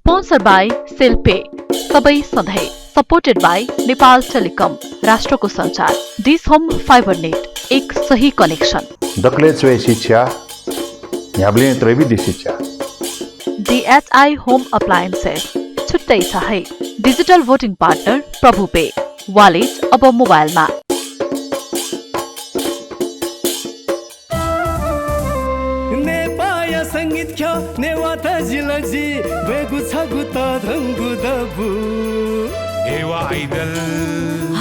Sponsor by सेल्पे, सबै सधैँ supported by Nepal telecom, राष्ट्रको सञ्चार, डिस होम फाइबर नेट, एक सही कनेक्सन, दक्लेचवे शिक्षा ह्याब्ले त्रैविधि शिक्षा, DHI होम अप्लायन्सेस, छुट्टै छ है, digital voting partner Prabhu Pay, wallet अब मोबाइलमा। संगीत ख्या नेवाता जिलजी बेगु छगु त धंगु दबु नेवा आइडल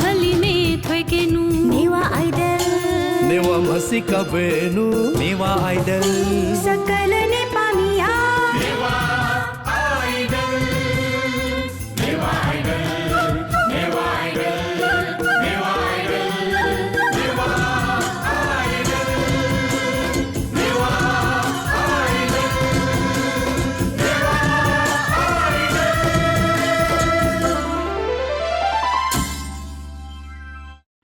हलिमे थ्वेकेनु नेवा आइडल नेवा मसिका बेनु नेवा आइडल सकल नेपामिया Newa idol Newa idol Newa idol Newa idol Newa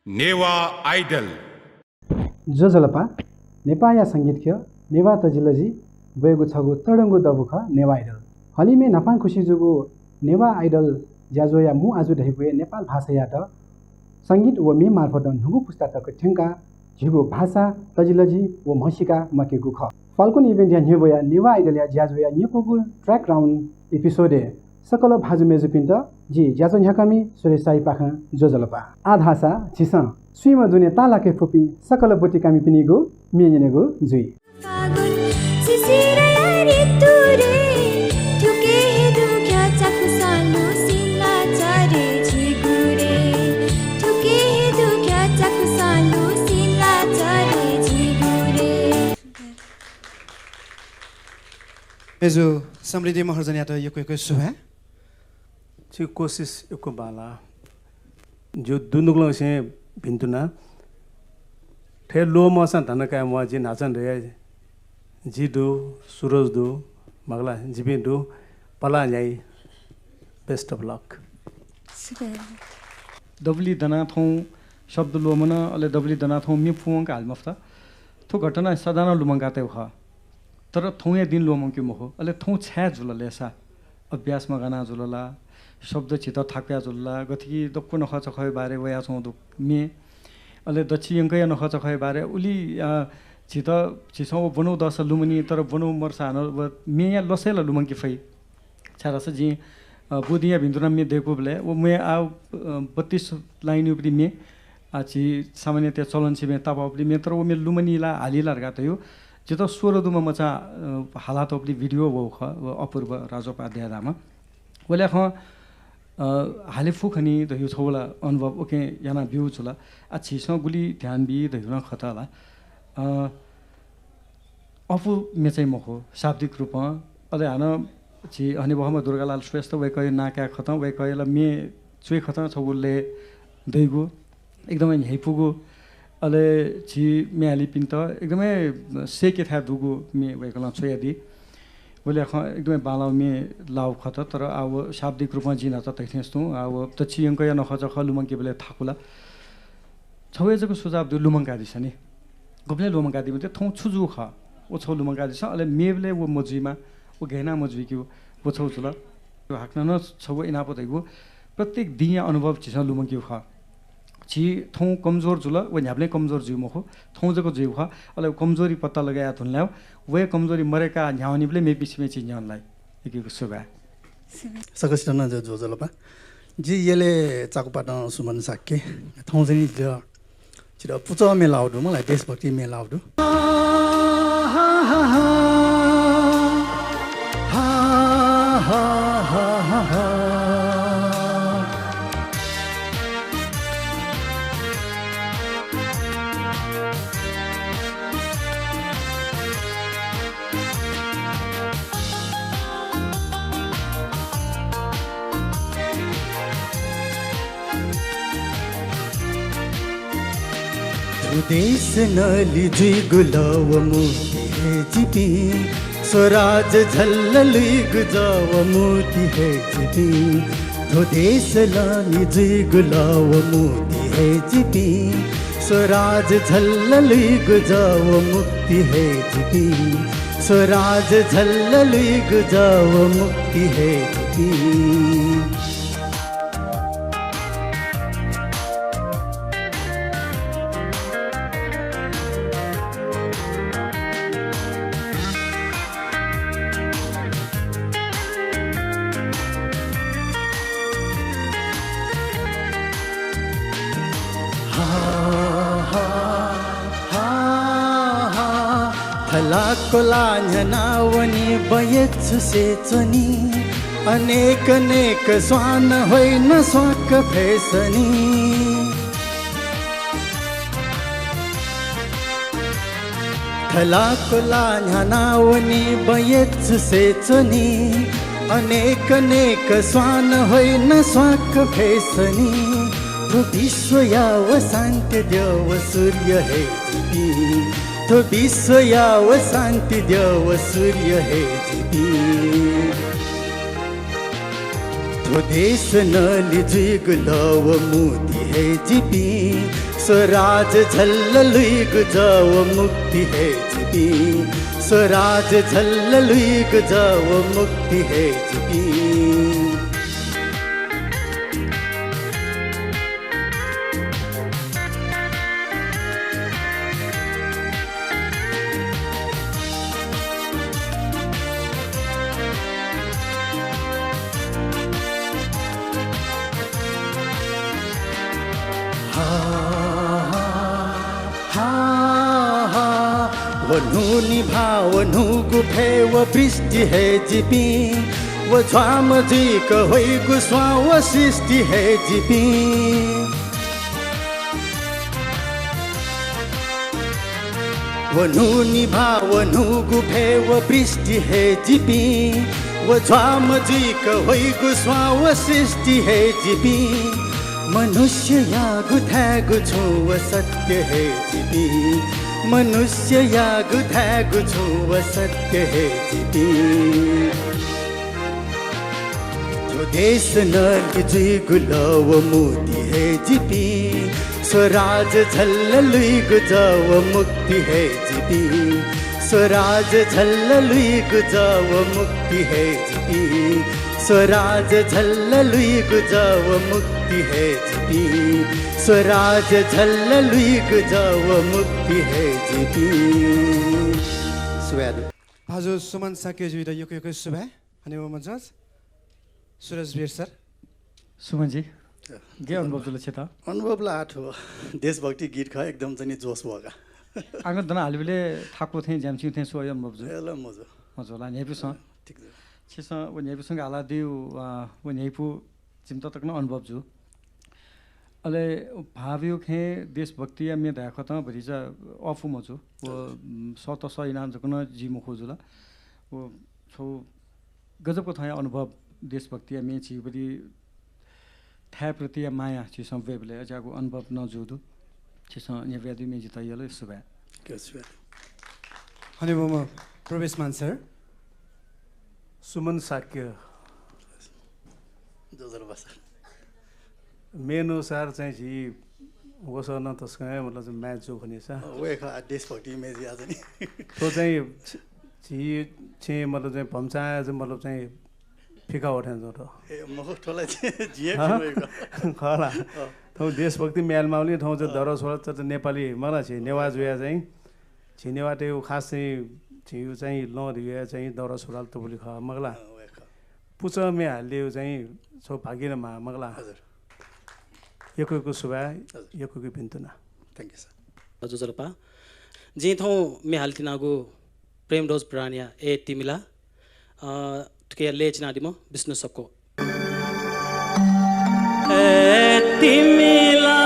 Newa idol जो जलपा नेपाया संगीत नेवा तजिलजी बयगु छगु तडंगु दबुख नेवा आइडल हलिमे नफान खुशी जुगु नेवा आइडल ज्याजोया मु आजु ढैगुए नेपाल भाषा यात संगीत व मे मार्फत नुगु पुस्तकको ठेंगा झिगु भाषा तजिलजी व मसिका मकेगु ख फाल्कुन इभेन्ट या न्युबया नेवा आइडल या ज्याजोया न्युपगु ट्र्याक राउन्ड एपिसोडे सकल भाजु मेजुपिन्त जी ज्याजो न्याकामी सुरेशाई पाख जो जलपा आधासा छिस सुइम दुने तालाके फुपी सकल बोटिकामी पिनिगु मियनेगु जुई मेजो समृद्धि महर्जन यात यो कोही सुभा ची कोशिश एको बाला जो दुनुगलो से भिन्तुना ठे लो मसा धनका म जे नाचन रे जी दो सूरज दो मगला जिबे दो पला जाई बेस्ट अफ लक दबली दना थौ शब्द लो मन अले दबली दना थौ मि फुङ का हालमफ्ता थो घटना सदाना लुमंगाते ख तर थौया दिन लोमं के मोह अले थौ छ्या जुल लेसा अभ्यास म गाना जुलला शब्द चित थाक्या जुलला गथि दक्को नख चखय बारे वया छौ दु मे अले दछि अंकय नख चखय बारे उली चित चिसौ बनौ दस लुमनी तर बनौ मर्सा न मे या लसेल लुमं के फै छारस जी बुदिया भिन्दुना मे देखो बले वो मे आ 32 लाइन उपरि मे आछि सामान्य ते चलन छिमे तब उपरि मे तर वो मे लुमनीला हालिला गातयो जित 16 दुमा मचा हालात उपरि भिडियो वो ख अपूर्व राजोपाध्याय दामा ओले ख हाले फुखनी दयो छोला अनुभव ओके याना बिउ छला अछि स गुली ध्यान बि दयो न खताला अफु मेचै मखो शाब्दिक रूपमा अले हान छि अनि बहमा दुर्गालाल श्रेष्ठ वे कय नाका खतम वे कयला मे चुइ खतम छगुले दैगु एकदमै हेपुगु अले छि म्याली पिन्त एकदमै सेके था दुगु मे वे कला छोयादी बोले ख एकदमै बालाउ मे लाउ खत तर अब शाब्दिक रूपमा जिना त तैथेस्तु अब तछि अंक या नख च खलुमं के बेले थाकुला छवेजको सुझाव दु लुमंका दिस नि गबले लुमंका दिबे थौ छुजु ख ओ छौ लुमंका दिस अले मेबले वो मजुइमा ओ घेना मजुइक्यो वो छौ जुल त्यो हाक्न न छौ इनापो दैगु प्रत्येक दिया अनुभव छिस लुमंक्यो ख छि थौ कमजोर जुल व न्याबले कमजोर जिउ मखो थौ जको जिउ ख अले कमजोरी पत्ता लगाया थुनल्याउ वे कमजोरी मरेका न्याउनीले मे पिछमे छि न्याउनलाई एकेको सुबा सकसिन जो जो जलपा जी येले चाकुपाट सुमन साक्के थौ चाहिँ छिर पुच मेलाउडु मलाई देशभक्ति मेलाउडु देश नली जुई गुलाव मोती है जिपी स्वराज झल्लली गुजाव मोती है जिपी तो देश लानी जुई गुलाव मोती है जिपी स्वराज झल्लली गुजाव मुक्ति है जिपी स्वराज झल्लली गुजाव मुक्ति है जिपी जीती। थलाको लाञ्जनावनी बयच्छु सेचनी अनेक अनेक स्वान होइन स्वाक फेसनी। थलाको लाञ्जनावनी बयच्छु सेचनी अनेक अनेक स्वान होइन स्वाक फेसनी। तो विश्व याव शान्ति देव सूर्य हे जीती। तो विश्व याव शान्ति देव सूर्य हे जीती। तो देश नली जुग लव मोती हे जीती। स्वराज झल्ल लुइग जाव मुक्ति हे जीती। स्वराज झल्ल लुइग जाव मुक्ति हे जीती। वनु निभावनु गुफे व वृष्टि है जीपी। व झाम जीक होइ गुस्वा व सृष्टि है जीपी। वनु निभावनु गुफे व वृष्टि है जीपी। व झाम जीक होइ गुस्वा व सृष्टि है जीपी। मनुष्य यागु थैगु छु व सत्य है जीपी। मनुष्य यागु थैगु छु व सत्य है जीती। जो देश नली जुग लव मोती है जीती। स्वराज झल्ल लुइग जाव मुक्ति है जीती। स्वराज झल्ल लुइग जाव मुक्ति है जीती। स्वराज झल्ल लुइग जाव मुक्ति है जीती। स्वराज झल्ल लुइग जाव मुक्ति है जीती। सुवेद हजुर सुमन साकेजी र यो सुभा अनि म मन्जस सुरज वीर सर सुमनजी के अनुभव जुल छ त अनुभवला आठो देशभक्ति गीत ख एकदम चाहिँ जोश भएका आगत दना हालिबले थाको थे ज्यामछि थे सो अनुभव जु एला मजो मजो ला नेपुस ठीक छ व नेपुसँग हाला दिउ व नेपु चिन्ता तक न अनुभव जु अले भावियो खे देशभक्ति या मे दाख त भरिजा अफु मजु व सत सैना जकन जी मुखोजुला व छौ गजबको थाया अनुभव देशभक्ति या मे छि बडी थाय प्रति या माया छि संवेबले अजाको अनुभव न जुदु छि स नेव्यादि मे जिता यले सुबा के सुबा अनि म प्रवेश मान सर सुमन साक्य जोजर बस मेनुसार चाहिँ जी वसो न तस्कै मतलब चाहिँ म्याच जो खने छ वे खा देशभक्ति मे जी आज नि तो चाहिँ जी छे मतलब चाहिँ भम्चा चाहिँ मतलब चाहिँ फिका उठान जो त ए म ठोला जिए खला तो देशभक्ति म्यालमा पनि ठाउँ चाहिँ दर छोरा त नेपाली मलाई छ नेवाज हुया चाहिँ छिनेवा त्यो खास चाहिँ छिउ चाहिँ ल रिया चाहिँ दर छोरा त बोली ख मगला पुच मे हाल्यो चाहिँ छौ भागिन मा मगला हजुर यको सुबा यको बिन्तुना थ्यांक यू सर हजुर जलपा जे थौ मे हाल्तिनागु प्रेम रोज प्राणिया ए तिमिला के लेचना दिमो विष्णु सबको ए तिमिला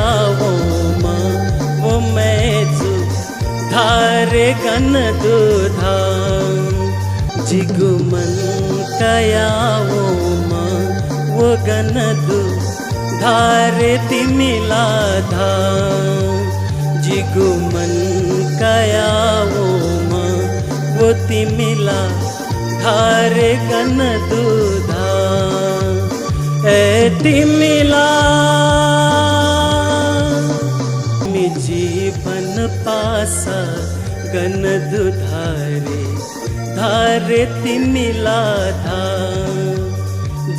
कयावोमा वो मैचु धारे गन दुधा जिगुमन कयावोमा वो गन दु धारे तिमिला धा जिगुमन कयावोमा वो तिमिला धारे गन दुधा ए तिमिला मी जीवन पासा गन दुधारे धारे तिमिला धा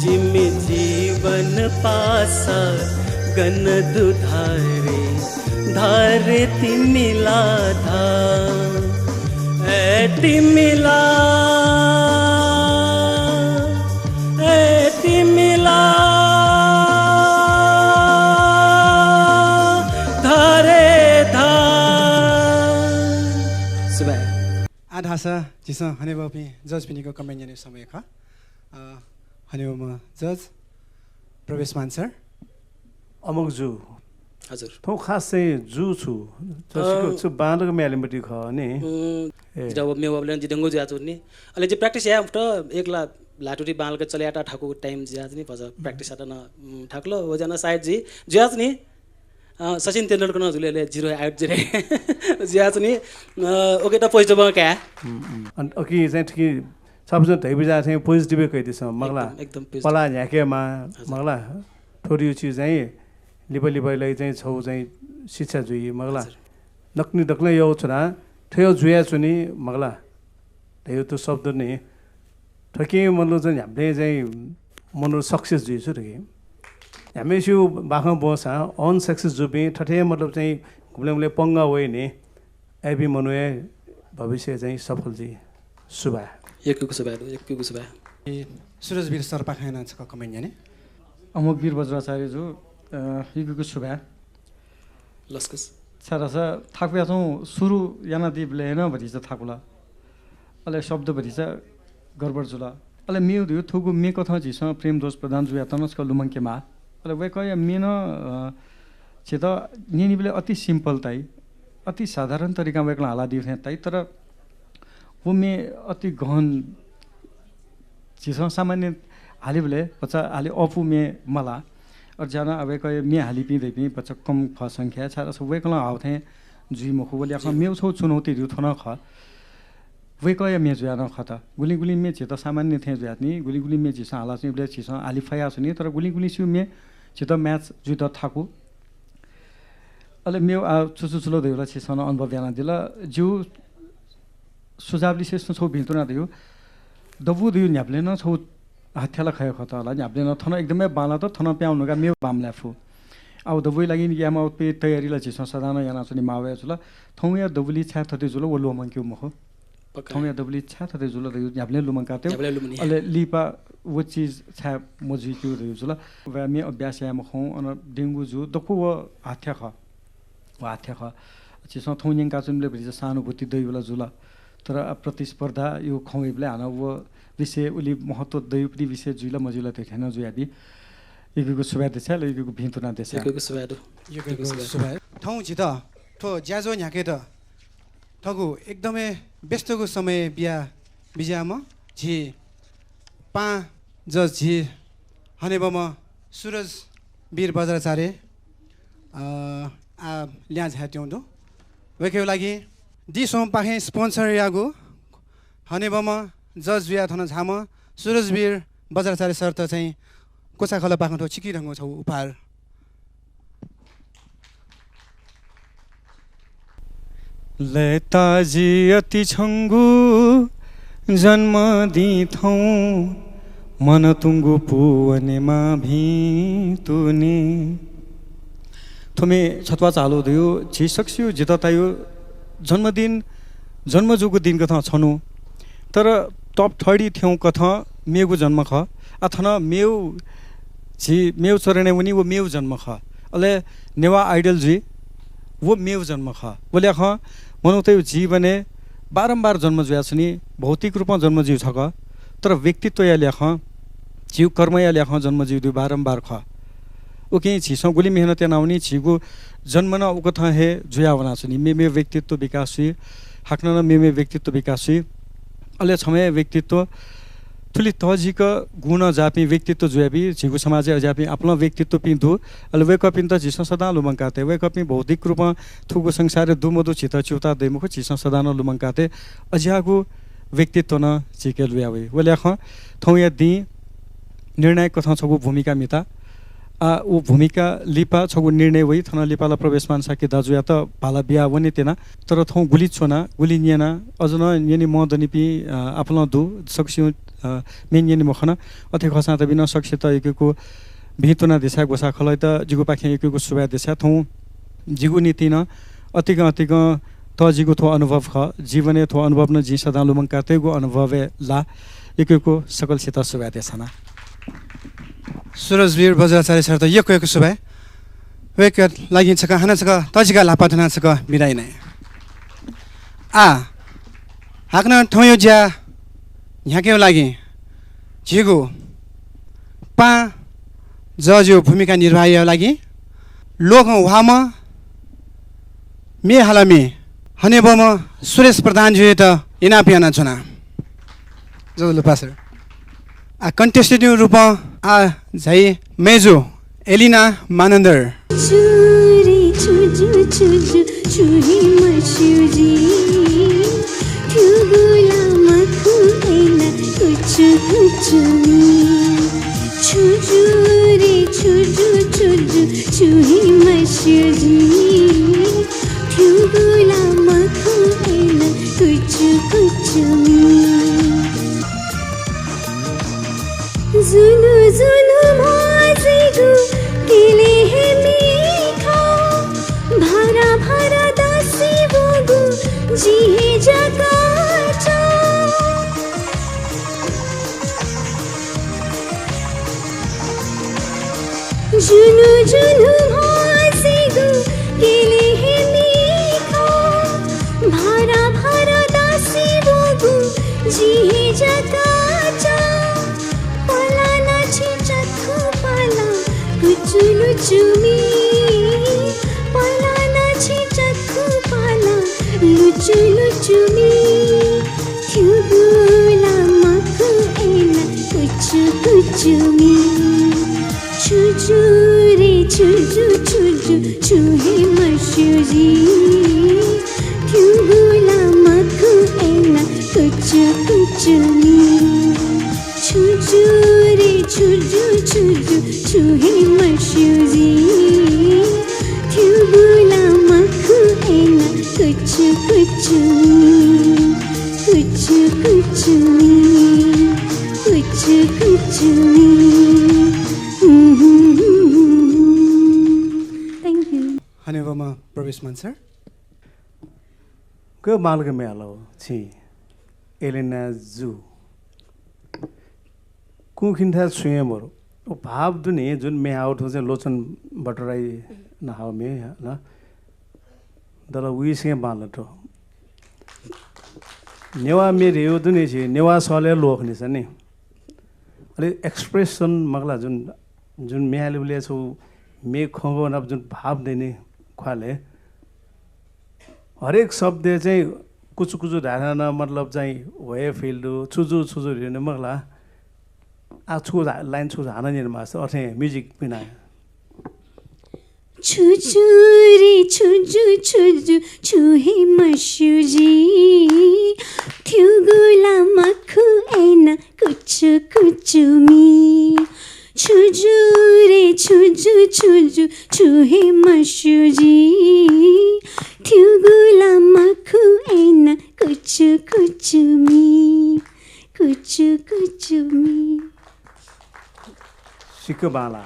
जिमी जीवन पासा गन दुधारे धारे तिमिला धा ए तिमिला आधासा जिसा हनेबा पनि जज पिनीको कमेन्ट गर्ने समय खा हनेबा जज प्रवेश मान सर अमुक जु हजुर थौ खास चाहिँ जु छु जसको छु बाँधको म्यालिमटी ख नि जब मेवाबले जिदंगो जाछु नि अहिले जे प्र्याक्टिस या उठ एकला लाटुरी बालको चल्याटा ठाकु टाइम ज्याज नि पछ प्र्याक्टिस आटा न ठाकलो हो जाना सायद जी ज्याज नि सचिन तेन्दुलकर न जुलेले 0-8 जरे ज्याज नि ओके त पोजिटिभ क्या अनि ओके चाहिँ ठिक सबसे धै बिजा चाहिँ पोजिटिभ कहिदिस मगला एकदम पला झ्याकेमा मगला थोरी चीज चाहिँ लिपलिपलाई चाहिँ छौ चाहिँ शिक्षा जुई मगला नक्नी दक्न यो छना ठयो जुया चुनी मगला त्यो त शब्द नि ठके मनलो चाहिँ हामीले चाहिँ मनलो सक्सेस जुइछु रे हमेशा बाखा बोसा अन सक्सेस जुबे ठठे मतलब चाहिँ घुम्ले पंगा होइ नि एबी मनुए भविष्य चाहिँ सफल जी शुभ एकको शुभ सुरजवीर सरपा खाना छ कमेन्ट यानी अमुक वीर वज्राचार्य जो एकको शुभ लस्कस सारासा थाक्या छौँ सुरु याना दिपले हैन भरि छ थाकुला अले शब्द भरि छ गडबड जुला अले मेउ दियो थुगु मे कथा जिस प्रेम दोष प्रधान जुया तनस्क लुमंके मा अले वे कय मेन छित निनिबले अति सिम्पल ताई अति साधारण तरिका वेकला हाला दियो थे ताई तर वो मे अति गहन जिस सामान्य हालिबले बच्चा हाले अफु मे मला और जाना अब कय मे हाली पिँदै पनि बच्चा कम ख संख्या छ रस वेकला आउ थे जुई मखु बोले आखा मेउ छौ चुनौती दिउ थन ख वे कय मे जुया न खता गुली गुली मे छित सामान्य थे जुया नि गुली गुली मे जिस हाला चाहिँ ब्ले छिस आली फया छ नि तर गुली गुली सु मे छित म्याच जुइ त थाकु अले मेउ आ चुचु चुलो देउला छिसन अनुभव याना दिला जु सुझाव लिसे छौ भिन्तुना दिउ दबु दिउ न्याप्ले न छौ हत्याला खय खता होला न्याप्ले न थन एकदमै बाला त थन प्याउनुगा मेउ बामला फु आउ दबुइ लागि यामा पे तयारी ल छिस सदान याना छनि मावे छला थौ या दबुली छ्या थते जुलो वलो मंक्यु मखो थौ या दबुली छ्या थते जुलो दिउ न्याप्ले लुमंका त्यो अले लिपा वो चीज छ्या मजि क्यु दिउ जुला व मे अभ्यास या मखौ अन डेंगु जु दखु व हत्या ख व हत्या ख छिस थौ न्यंका चुनले भरि सानुभूति दैवला जुला तर प्रतिस्पर्धा यो खौइबले हाना व विषय उली महत्व दैवपति विषय जुइला मजुला त्यो छैन जुयादि एकको सुबा देछ ल एकको भिन्तुना देछ एकको सुबा ठौ छित ठो ज्याजो न्याके त ठगु एकदमै व्यस्तको समय बिया बिजामा झी पा जज झी हनेबम सूरज वीर वज्राचार्य आ ल्या झ्याट्यौँ दो वेके लागि दि सोम पाखे स्पोन्सर यागो हनेबम जज बिया थन झाम सूरज वीर वज्राचार्य सर त चाहिँ कोसा खला पाख्न ठो छिकी ढङ्गो छौ उपहार लताजी अति छङ्गु जन्म दिथौँ मन तुङ्गु पुवनेमा भितुने थोमे छतवा चालो दियो छि सक्सियो जिततायो जन्मदिन जन्मजुको दिन कथा छनु तर टप 30 थ्यौ कथा मेगु जन्म ख अथन मेउ जी मेउ चरणे उनी वो मेउ जन्म ख अले नेवा आइडल जी वो मेउ जन्म ख बोले ख मनुते जीवने बारम्बार जन्म जुया छनी भौतिक रूपमा जन्म जीव छ क तर व्यक्तित्व या लेख जीव कर्म या लेख जन्म जीव दुई बारम्बार ख ओके छिसों गुली मेहनत नाउनी छिगु जन्मना उको था है जुया बना सुनी मे व्यक्तित्व विकास हुई हाकना मे व्यक्तित्व विकास हुई अले छमे व्यक्तित्व थुली तजिक गुण जापी व्यक्तित्व जुयाबी छिगु समाज अजापी आफ्नो व्यक्तित्व पिन्थु अले वेक पिन त छिसों सदा लुमंकाते वेक पि भौतिक रूपमा थुगु संसार दुमदु छिता चुता देमुखो छिसों सदा न लुमंकाते अज्यागु व्यक्तित्व न छिके लुयावे वले ख थौया दि निर्णायक कथा छगु भूमिका मिता ऊ भूमिका लिपा छगु निर्णय वही थना लिपाला प्रवेशमान साके दाजुया त भाला बिया वने तेना तर थौ गुली छोना गुली नियना अजन यनि म दनिपि आफ्नो दु सक्सिउ मेन यनि मखना अथे खसा त बिना सक्से त एकेको भितुना दिशा गोसा खलै त जिगु पाखे एकेको सुबा दिशा थौ जिगु नीति न अतिक त जिगु थो अनुभव ख जीवने थो अनुभव न जी सदा लुमंग कातेगु अनुभव ला एकेको सकल सित सुबा दिशा सुरजवीर बज्राचार्य सर त यको सुबा वेक लागि छका हना छका तजिका लापाथना छका बिराइ नै हाक्न ठौयो ज्या यहाँकै लागि झिगु पा जजो भूमिका निर्वाह लागि लोक वाम मे हालमी हनेबम सुरेश प्रधान जी त इनापियाना छना जो लुपा सर कन्टेस्टेटिभ रूपमा झै मेजो एलिना मानन्दर चुरी चुजु चुजु चुही मशुजी ठुगुला मखु एना कुचु कुचुमी चुजु रे चुजु चुजु चुही मशुजी ठुगुला मखु एना कुचु कुचुमी जुनु जुनु भाजिगु केले हे मीठा भरा भरा दासी बोगु जी हे जगाचा जुनु जुनु भाजिगु केले हे मीठा भरा भरा दासी बोगु जी हे जगाचा लुचुमी पलाना छिचक्कु पाला लुचु लुचुमी ठुगुला मखु एना कुचु कुचुमी चुजु रे चुजु चुजु चुहे मशुजी ठुगुला मखु एना कुचु कुचुमी चुजु रे चुजु चुजु चुहे मशुजी ठुगुला मखु एना कुचु कुचुमी कुचु कुचुमी कुचु कुचुमी थ्याङ्क यू हनेबमा प्रवेशमान सर के मालक मेलो छि एलिना जु कुखिन्था छुए मरो ओ भाव दुने जुन मे आउट हो चाहिँ लोचन बटराई नहाव मे न दल उइसे बालटो नेवा मे रेयो दुने छि नेवा सले लोखने छ नि अले एक्सप्रेसन मगला जुन जुन मेहाले बोले छौ मे खंगो न जुन भाव देने ख्वाले हरेक शब्द चाहिँ कुचु कुचु धारणा मतलब चाहिँ वे फिल्ड छुजु छुजु हेर्ने मगला छु लाइन छु हाना निर्मा अर्थे म्युजिक पिना छुजु रे छुजु छुजु छुहे मशुजी ठुगुला मखु एना कुचु कुचुमी छुजु रे छुजु छुजु छुहे मशुजी ठुगुला मखु एना कुचु कुचुमी कुचु कुचुमी सिक्क बाला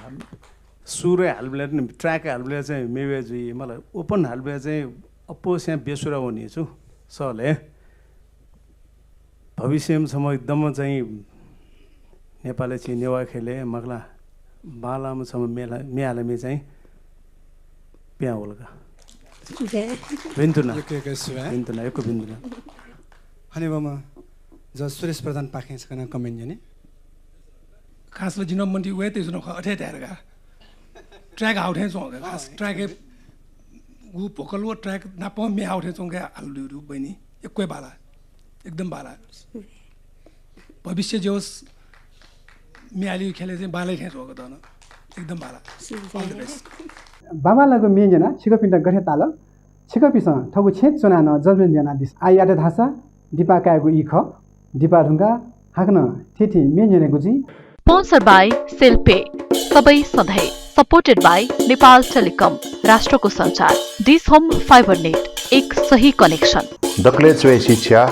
सुर हाल्बेला ट्र्याक हाल्बेला चाहिँ मेवेजी मलाई ओपन हाल्बेला चाहिँ अपोस यहाँ बेसुरा हुने छु सरले भविष्यसम्म एकदम चाहिँ नेपाली चाहिँ नेवा खेले मगला बालामसम्म मेहालमे चाहिँ प्या होलका बिन्तुना बिन्तुना एको बिन्तुना हनेबमा ज सुरेश प्रधान पाखे सकना कमेन्ट जने खासले जिन मन्टी वे त्यसो न अठे ढारगा ट्रैक आउट है चोंगे खास ट्रैक वो भोकल वो ट्रैक ना पो में आउट है चोंगे आलू बनी एक कोई बाला एकदम बाला भविष्य जोस में आलू खेले चाहिँ बालै खेच होको त न एकदम बाला बाबालाको मेजना छिकपिन्ट गठे ताल छिकपिस ठगु छेक चोना न जजमेन्ट जना दिस आयाटे धासा दिपा कायगु इख दिपा ढुङ्गा हाक्न ठेठी मेजनेको जी स्पोन्सर बाई सेल्पे सबै सधैँ सपोर्टेड बाई नेपाल टेलिकम राष्ट्रको सञ्चार दिस होम फाइबर नेट एक सही कनेक्सन दक्लेच वे शिक्षा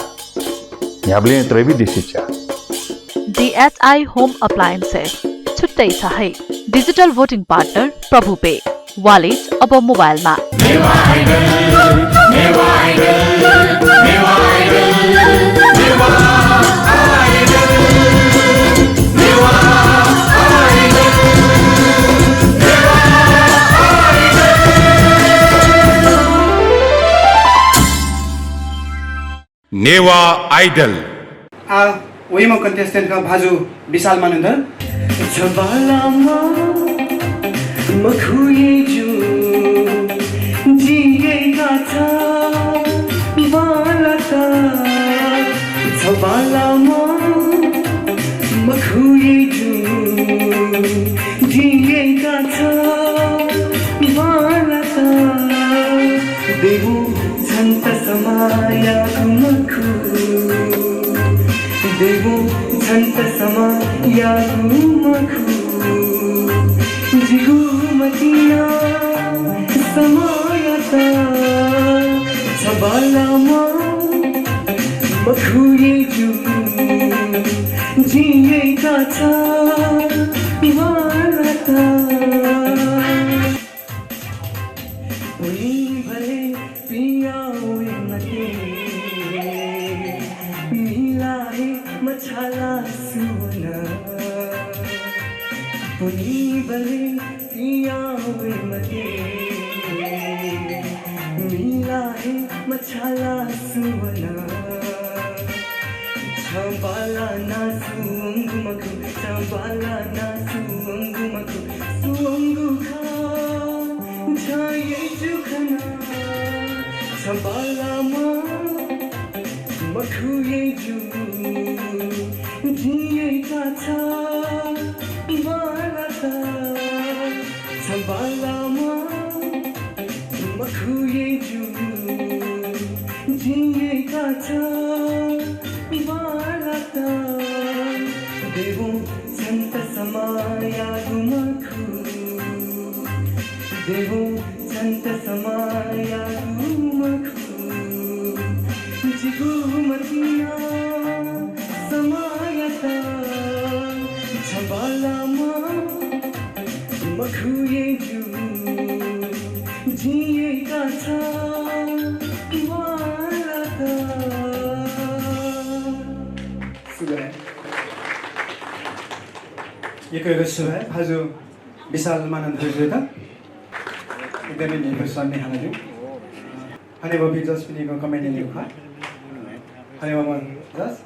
ह्याब्ले त्रैविध्य शिक्षा DHI होम अप्लायन्सेस छुट्टै छ है digital voting partner Prabhu Pay wallet अब मोबाइलमा नेवा आइडल वेमा कन्टेस्टेन्टका भाजु विशाल मानन्दर छबालामा मखुए जो जिएका छ बालता छबालामा मखुए जो जिएका छ बालता देऊ छन्त समायाको मखु देवो झन्त समायाको मखु जिगुमतिया समायता छबालामा मखुए जो जिएका छ बालता भरे पिया मछाला सुना पुनी बले पिया हुए मते मिला है मछाला सुना छबाला ना सुंगु मखु छबाला ना सुंगु मखु सुंगु खा छाये जुखना छबाला मा मखुए जु जिएका छ बालता छबालामा मखुए जु जिएका छ बालता देवो छन्त समायाको मखु देवो छन्त समायाको मखु जिगुमतिया समायता छबालामा मखुए जो जिएका छ बालता सुगरे एक सुगरे भाजु विशाल मानन्द जुदा एकदमै निर्भर सर्ने हालहरू अनि बबी जस पिनेको कमेन्ट लेखा अनि म जस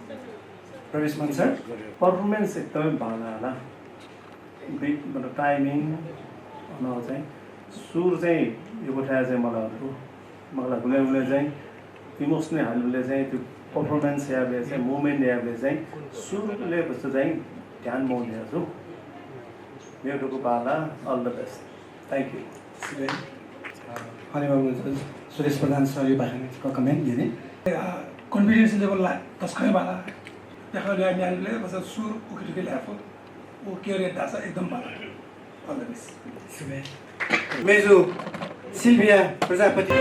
प्रवेश मान सर पर्फर्मेन्स एकदमै भाला होला बिट मतलब टाइमिङ न चाहिँ सुर चाहिँ यो उठाएर चाहिँ मलाई भुले चाहिँ इमोसनल हाल्नुले चाहिँ त्यो पर्फर्मेन्स याबले चाहिँ मुभमेन्ट याबले चाहिँ सुरले कस्तो चाहिँ ध्यान मौलिया छु मेरो पाला all the best thank you अनि म सुरेश प्रधान सर यो बाहेकको कमेन्ट दिने कन्फिडेन्स लेभललाई तस्कै बाला देखा ल्याए म्यानले बस सुर उखिटुके ल्याएको ओ क्यारियर दासा एकदम बाला अल द बेस्ट मेजु सिल्भिया प्रजापति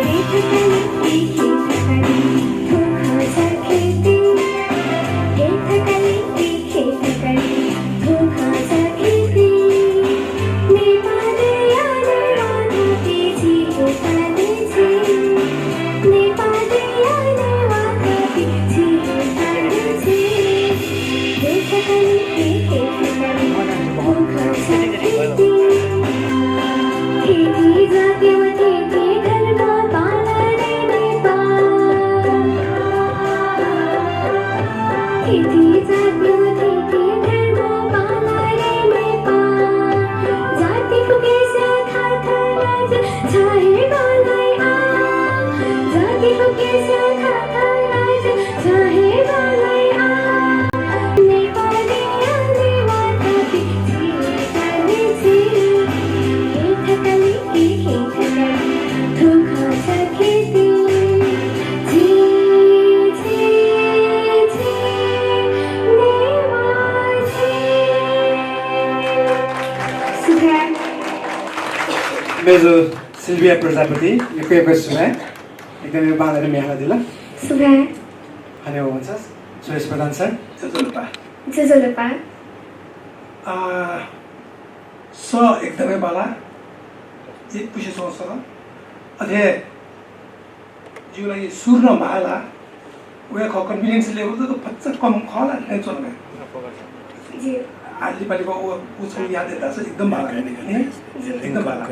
बेजो सिल्भिया प्रजापति यो पेपर सुना एकदमै बाँधेर म्याला दिला सुगा अनि हो भन्छ सुरेश प्रधान सर जजोलपा स एकदमै बाला एक पुसे सोच अथे जिउलाई सुर न भाला वे ख कन्फिडेन्स लेभल त पच्चा कम खला नै चल्ने जी आली पाली को वो छ याद देता छ एकदम बाला एकदम बाला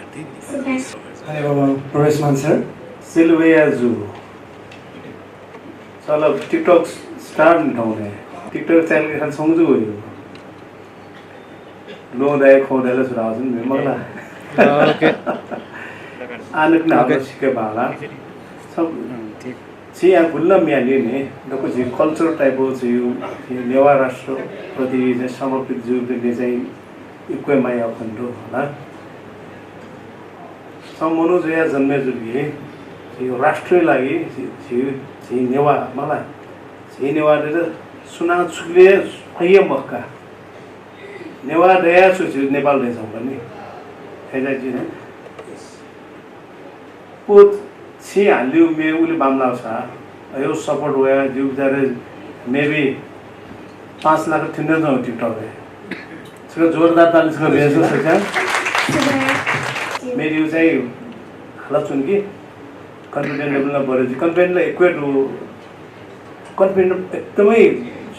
अनि बाबा प्रवेश मान सर सिल्भिया जु चलो टिकटक स्टार नहुने टिकटक च्यानल के खान सँगै हो यो लोदाय खोदेले सुराउछन् मेमला ओके आनक नाम सिके बाला सब ठीक छि या गुल्ला म्याले ने दको जि कल्चर टाइप हो जि नेवा राष्ट्र प्रति चाहिँ समर्पित जुले चाहिँ इक्वेमाय खण्डो होला समनो जया जन्मे जुले यो राष्ट्रले लागि जि नेवा मलाई जि नेवाले सुना छुले फय मक्का नेवा दया छु नेपाल देशमा पनि हैजा जी ने पुत छि हाल्यो मे उले बामला छ यो सपोर्ट होया जो बेचारे मेबी 5 लाख थिन्न न टिकटक है इसको जोरदार ताली से भेज सकते हैं मेरी चाहिँ हालत सुन कि कन्फिडेन्ट लेभलमा बढ्यो कन्फिडेन्टलाई इक्वेट हो कन्फिडेन्ट एकदमै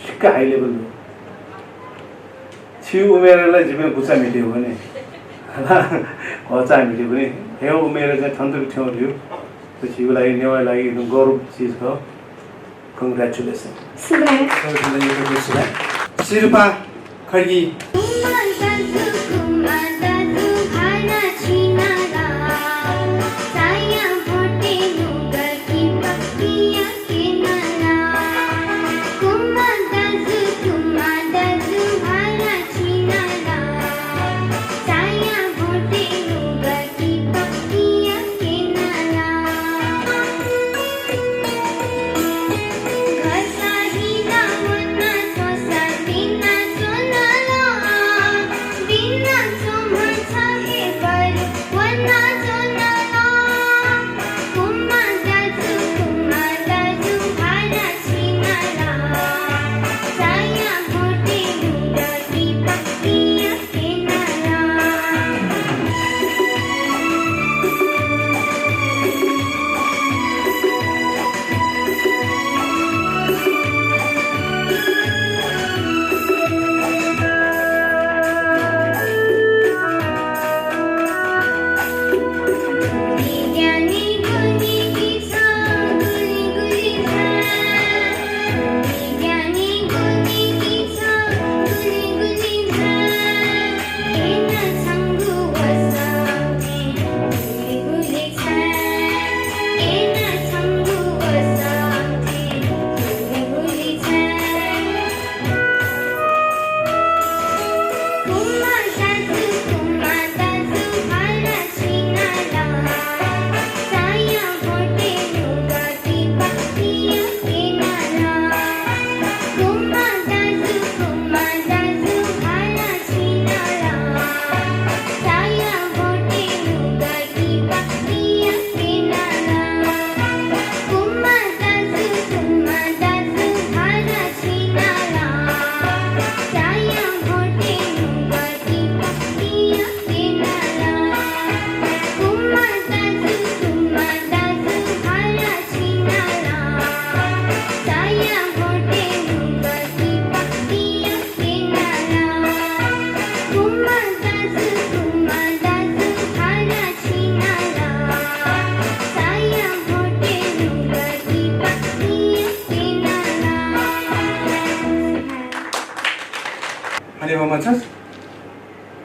सिक्का हाई लेभल हो छिउ उमेरलाई जीवन गुचा मिल्यो भने हचा मिल्यो भने यो उमेर चाहिँ थन्तुक ठाउँ थियो पछि यो लागि नेवा लागि एकदम गौरव चीज हो कङ्ग्रेचुलेसन शिरुपा खड्गी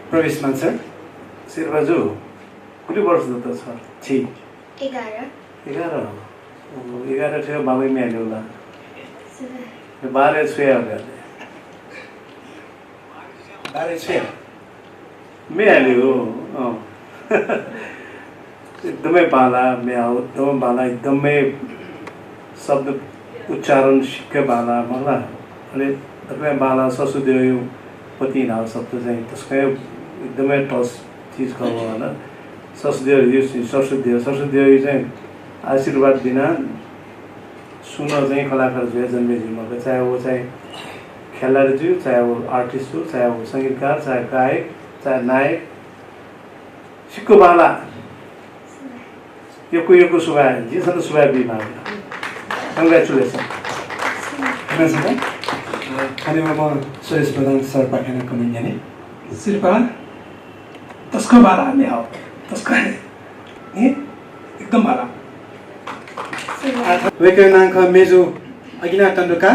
प्रवेश मान सर शेरबाजु कति वर्ष त छ छि 11 थियो बाबै म्याले होला 12 छुया होला 12 छुया म्याले हो एकदमै बाला म्याउ एकदमै बाला एकदमै शब्द उच्चारण सिक्के बाला मलाई अनि तपाईँ बाला ससुदेव पति नाल शब्द चाहिँ त्यसकै एकदमै टस चिज गर्नु होला सरस्वती देवी चाहिँ आशीर्वाद बिना सुन चाहिँ कलाकार जो जन्मेजीमा चाहे वो चाहिँ खेलाडी थियो, चाहे वो आर्टिस्ट हो, चाहे वो सङ्गीतकार, चाहे गायक, चाहे नायक, सिक्को बाला यो सुभा जीसँग सुभा बिमा कङ्ग्रेचुलेसन। अनि म सुरेश प्रधान सर पाखेना कमेन्याने शिल्पा तस्को बाला में आओ तस्का है ये एकदम बाला वेकनांक मेजु अगिना तन्डुका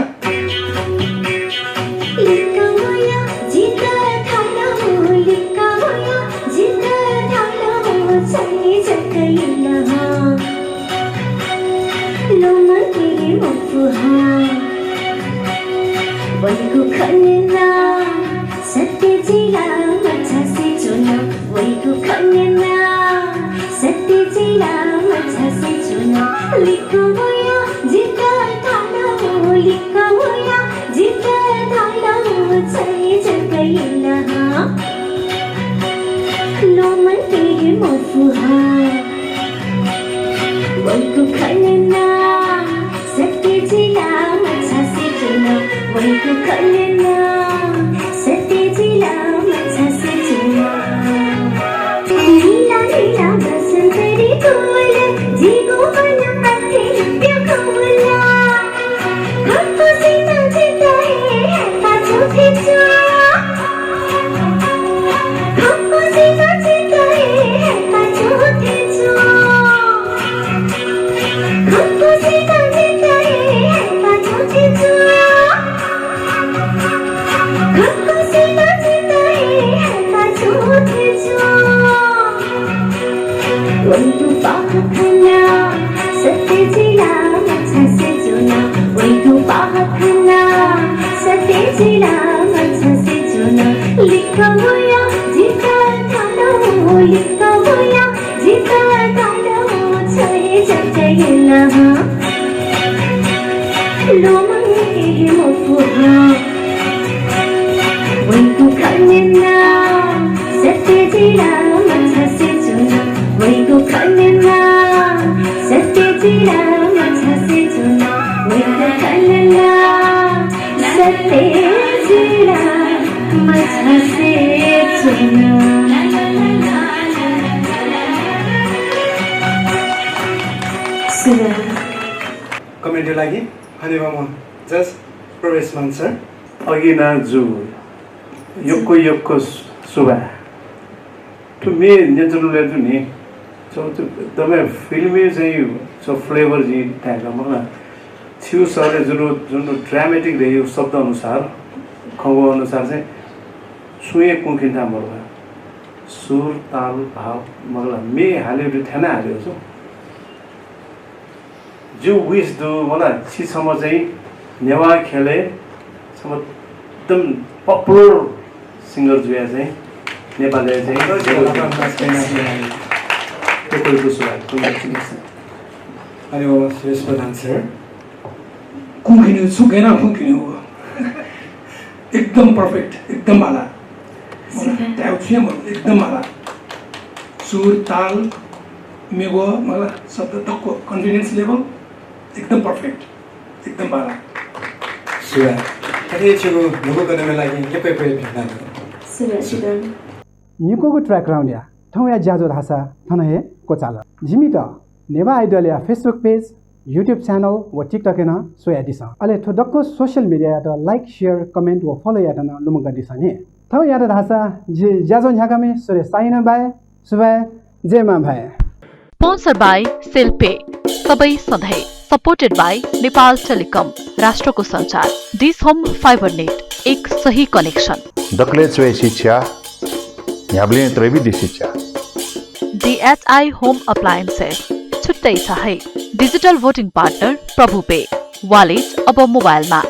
वैगु खन्ना सत्य जिला मच्छा से चुना वैगु खन्ना सत्य जिला मच्छा से चुना लिखो होया जिता थाना लिखो होया जिता थाना चाहिए जगैला लोमन तेरे मफुहा वैगु खन्ना सत्य जिला मच्छा से चुना वैगु खन्ना सत्य जिला मच्छा से चुना नीला नीला बसंतरी फूल जीगो बना हाथे नृत्य खोला हमको सीना जीता है पाछो खींचो हमको सीना जीता है पाछो खींचो हमको सीना जीता है पाछो खींचो हमको सीना जीता है पाछो खींचो वैगु पाखना सत्य जिला मच्छा से चुना वैगु पाखना सत्य जिला मच्छा से चुना लिखा होया जीता थाना लिखा होया जीता थाना छे जगैला लोमंगे मफुहा वैगु खन्ना सत्य जिला मच्छा से चुना वैगु खन्ना सत्य जिला मच्छा से चुना वैगु खन्ना सत्य जिला मच्छा से चुना। कमेन्टको लागि अनि म जस्ट प्रवेश मान सर अगिना जु योको सुभा त्यो मे नेचुरल जो नि एकदमै फिल्मी चाहिँ फ्लेभर जी टाइपका मलाई छिउ सरले जुन ड्रामेटिक रह्यो शब्द अनुसार खगो अनुसार चाहिँ सुए कुंखिन्था मर्वा सुर ताल भाव मलाई मे हाल्यो ठ्याना हाल्यो छ जो विस दो मलाई छिसम्म चाहिँ नेवा खेले एकदम पपुलर सिङ्गर जुया चाहिँ नेपालले चाहिँ अनि म सुरेश प्रधान सर कुंखिनु सुकेन कुंखिनु एकदम पर्फेक्ट एकदम बाला त्याउ छुया म एकदम बाला सुर ताल मेगो मलाई शब्द तकको कन्फिडेन्स लेभल एकदम पर्फेक्ट एकदम बाला सुरा कति छिगो लोगो गर्ने लागि एकै भेट्न निकोको ट्र्याक राउन्ड ठौँ या ज्याजो धासा थन हे कोचाल जिमी त नेवा आइडल या फेसबुक पेज यूट्यूब चैनल व टिकटक न सोया दिस अले थोडक्को सोशल मीडिया या लाइक शेयर कमेंट व फॉलो या न लुमंग दिस ने थौ या धासा जे ज्याजो झागामे सुरे साइन बाय सुबह जय मा भाइ स्पोन्सर बाय सेल्पे सबै सधैँ सपोर्टेड बाय नेपाल टेलिकम राष्ट्रको सञ्चार दिस होम फाइबर नेट एक सही कनेक्सन दक्लेच वे शिक्षा याब्ले त्रैवि दिशिक्षा DHI होम अप्लायन्सेस छुट्टै छ है digital voting partner Prabhu Pay wallet अब मोबाइलमा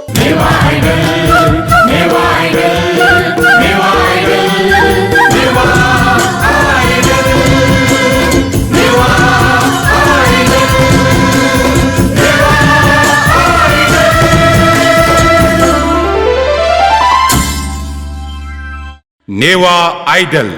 नेवा आइडल